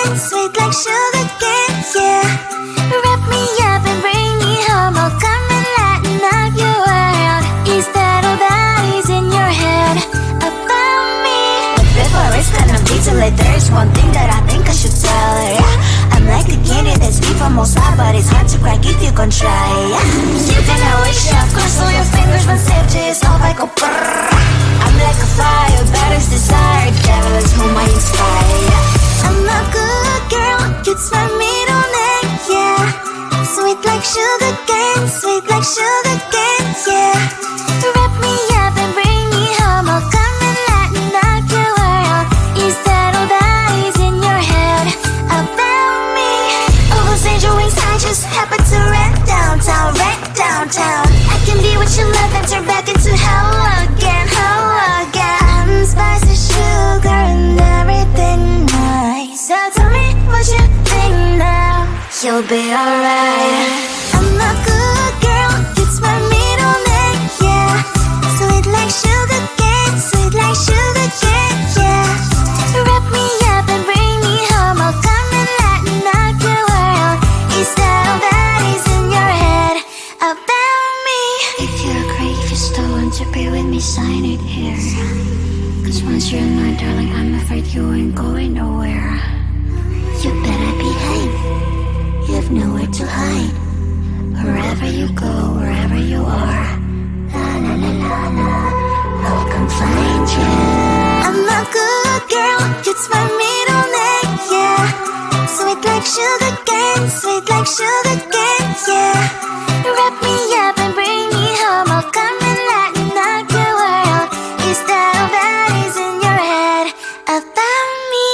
cane, sweet like sugar cane, yeah. Wrap me up and bring me home, I'll come and lighten up your world. Is that all that is in your head about me? But before it's gonna be too late, there's one thing that I think I should tell her, yeah. I'm like a candy that's deep from most high, but it's hard to crack if you can try, yeah. You can always shove, cross all your fingers when safety is off, I go brrrr. I'm like a fire, battles desire, devil is whom I inspire, yeah. I'm a good girl, it's my middle name, yeah. Sweet like sugar cane, sweet like sugar cane, yeah. Wrap me up and bring me home, I'll come and lighten up your world. Is that all that is in your head about me? Overstage your wings, I just happen to rent downtown, rent downtown. I can be what you love and turn back into hell again, hell again. Spicy sugar and everything nice. So tell me what you think now. You'll be alright. I'm a good girl, it's my middle name, yeah. Sweet like sugar cane, sweet like sugar cane, yeah. Wrap me up and bring me home, I'll come and lighten up your world. Is that all that is in your head about me? If you're a creep, you still want to be with me, sign it here. Cause once you're mine, darling, I'm afraid you ain't going nowhere. You better behave, you have nowhere to hide. Wherever you go, wherever you are, la la la la la, I'll come find you. I'm a good girl, it's my middle name, yeah. Sweet like sugar cane, sweet like sugar cane, yeah. Wrap me up and bring me home, I'll come and lighten up your world. Is that all that is in your head about me?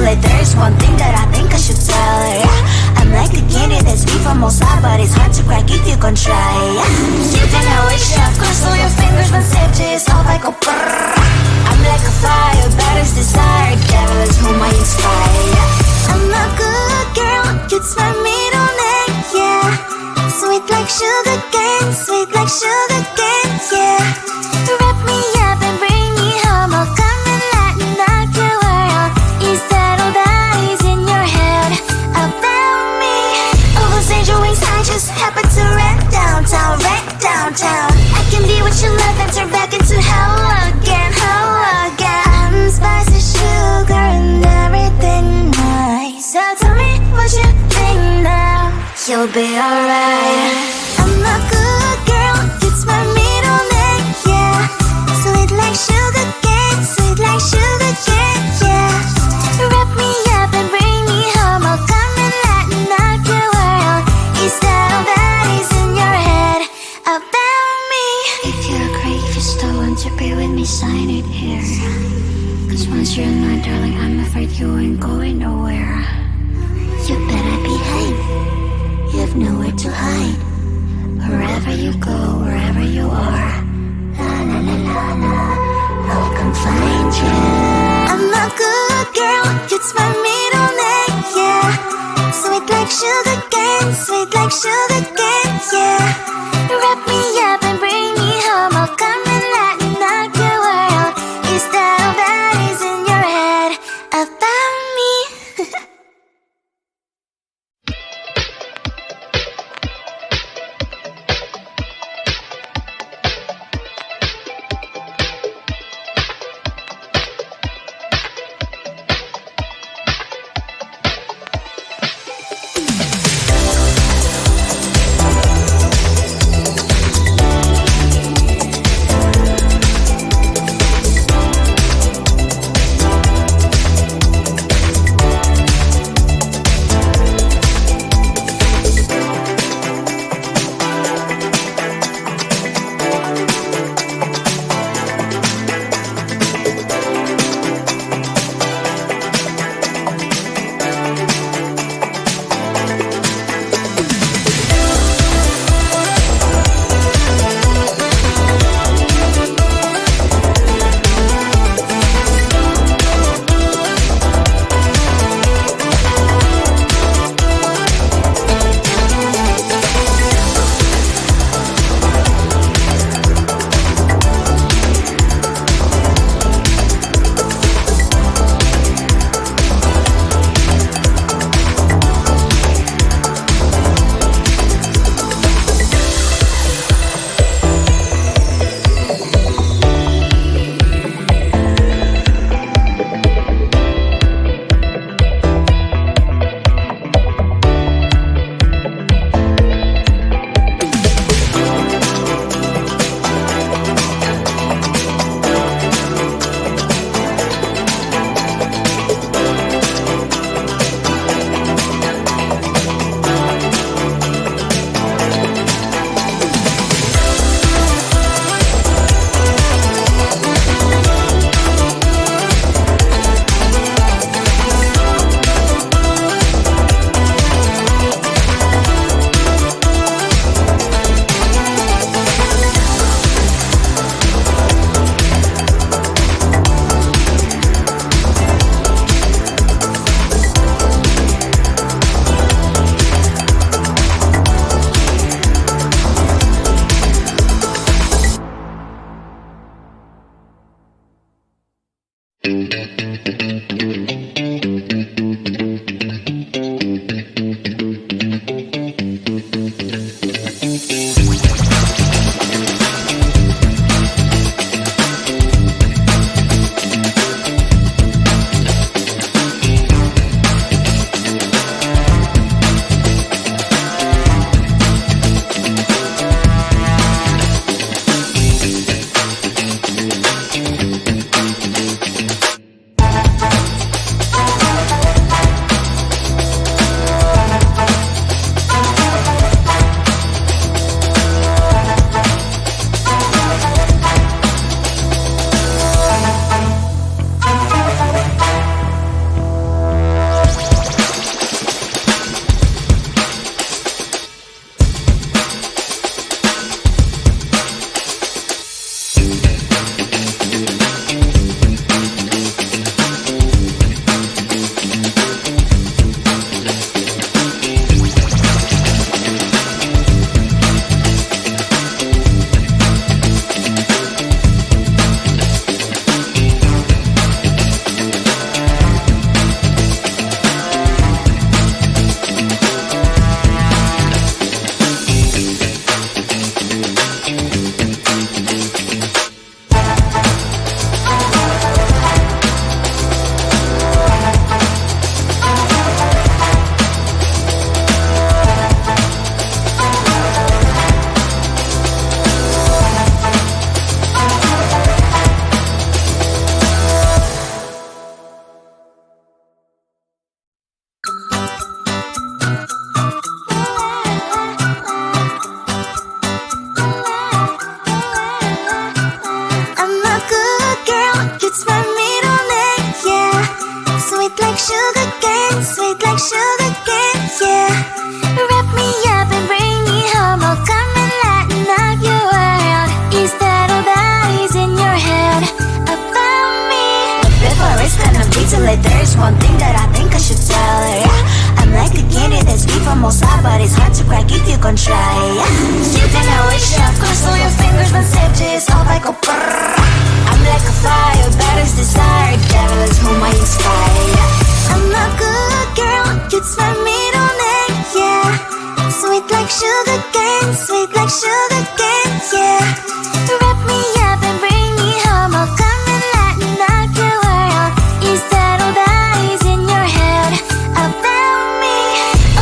like there's one thing that I think I should tell her, yeah. I'm like a candy that's sweet from most high, but it's hard to crack if you can try, yeah. You can always shove, cross all your fingers when safety is off, I go brrrr. I'm like a fire, batters desire, devil is whom I inspire, yeah. I'm a good girl, cute smart middle name, yeah. Sweet like sugar cane, sweet like sugar cane, yeah. Wrap me up and bring me home, I'll come and lighten up your world. Is that all that is in your head about me? Oh, those angel wings, I just happen to rent downtown, I can be what you love and turn back into hell again, I'm spicy sugar and everything nice. So tell me what you think now, you'll be alright. I'm a good girl, it's my middle name, yeah. Sweet like sugar cane, sweet like sugar cane, yeah. Wrap me up and bring me home, I'll come and lighten up your world. Is that all that is in your head about me? If you're great, if you still want to be with me, sign it here. Cause once you're mine, darling, I'm afraid you ain't going nowhere. You better behave, you have nowhere to hide. Wherever you go, wherever you are, la la la la la, I'll come find you. I'm a good girl, it's my middle name, yeah. Sweet like sugar cane, sweet like sugar cane, yeah. Wrap me up and bring me home, I'll come and lighten up your world. Is that all that is in your head about me? Wrap me up and bring me home. I'll come and lighten up your world. Is that all that is in your head about me? But before it's gonna be too late, there's one thing that I think I should tell her, yeah. I'm like a candy that's deep from outside, but it's hard to crack if you can try, yeah. You think I wish I've crossed all your fingers, but safety is off, I go brrrr. I'm like a fire, battles desire, devil is whom I inspire, yeah. I'm a good girl, it's my middle name, yeah. Sweet like sugar cane, sweet like sugar cane, yeah. Wrap me up and bring me home. I'll come and lighten up your world. Is that all that is in your head about me?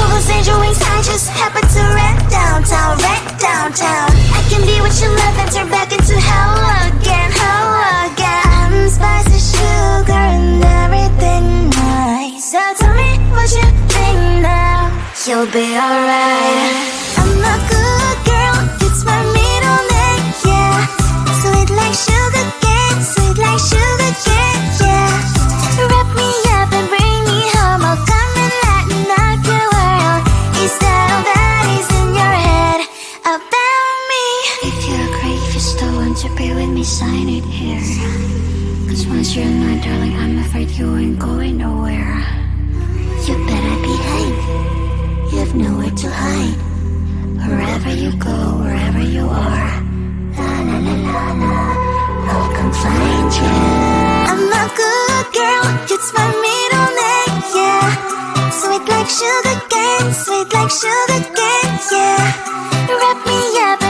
Overstand your wings, I just happen to rent downtown, I can be what you love and turn back into hell again, I'm spicy sugar and everything nice. So tell me what you think now. You'll be alright. I'm a good girl, it's my middle name, yeah. Sweet like sugar cane, sweet like sugar cane, yeah. Wrap me up and bring me home. I'll come and lighten up your world. Is that all that is in your head about me? If you agree, if you still want to be with me, sign it here. Cause once you're mine, darling, I'm afraid you ain't going nowhere. You better behave. You have nowhere to hide. Wherever you go, wherever you are, La la la la la, I'll come find you. I'm a good girl, it's my middle name, yeah. Sweet like sugar cane, sweet like sugar cane, yeah. Wrap me up